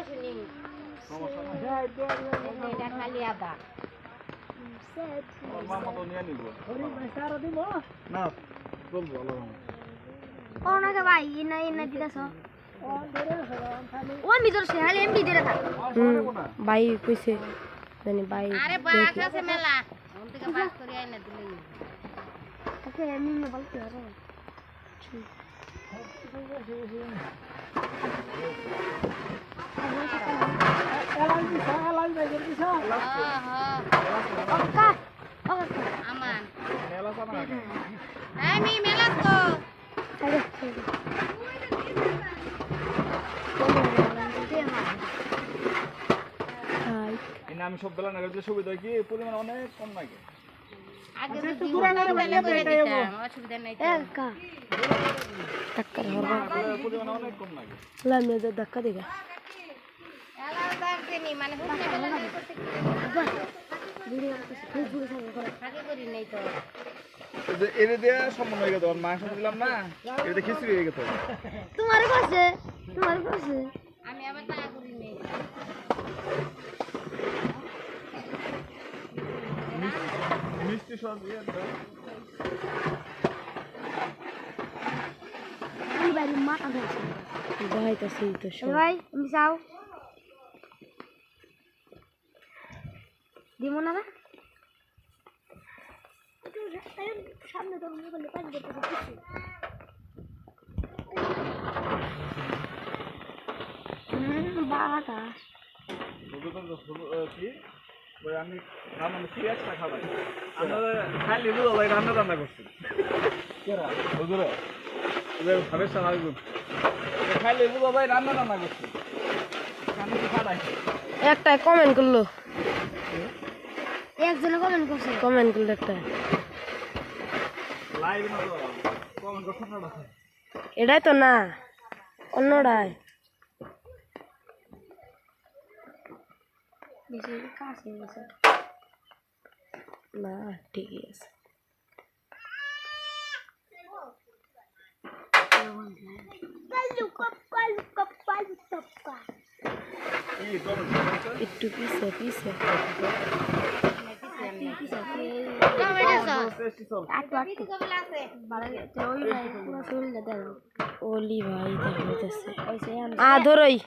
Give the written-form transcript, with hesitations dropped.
শুনি সমস্যা নাই এটা খালি আদা ওর মামা তো নিয়ে নিব ওরে ভাই সারা দিব না বলবো আলো ওনাকে ভাই ইনা দিদাস ও মিজর সে হালে এমবি দিরা থাক ভাই কইছে জানি ভাই আরে বাস আছে মেলা ওন থেকে বাস করে আইনা দিলে ওকে এমনি না বলতে আরে aman mi melas ko ini আমি সব বেলা নাগাদ সুবিধা কি পরিমাণ অনেক কম লাগে আগে তো পুরানার বেলা করে দিতাম অসুবিধা নাই তো একা ধাক্কা ধরবা পরিমাণ অনেক কম লাগে লামে যে ধাক্কা দিগা এলা দারতেনি মানে হুঁচে বেলা করতে ভিডিও করতে ফেসবুকে সাইড করে আগে করি নাই তো এরে দেয়া সম্পূর্ণ হয়ে গেছে মাংস দিলাম না এটা খিচুড়ি হয়ে গেছে তোমার কাছে আমি আবার তা করি নাই মিষ্টি সব দিয়ে দাও এই বাড়ি মাথা ধরছে যাইতাছি তো সব ভাই তুমি যাও দিমো না না সামনে তো মোবাইলে পানি দিতে কিছু বাটা কি ওই আমি রান্না কি একটা খাবার আমরা খালি বুঝাই রান্না করছি কেরা হুজুরে ওদের ভাবে সালাম খালি বুঝাই রান্না করছি আমি কি খাই একটা কমেন্ট করলো একজনে কমেন্ট করছে একটা লাইভ না তো কমেন্ট করছ না এটাই তো না অন্যটাই বেশি কাছে গেছে না ঠিকই আছে একটু পিছে পিছে ওলি ভাই দেখা যাচ্ছে ধরই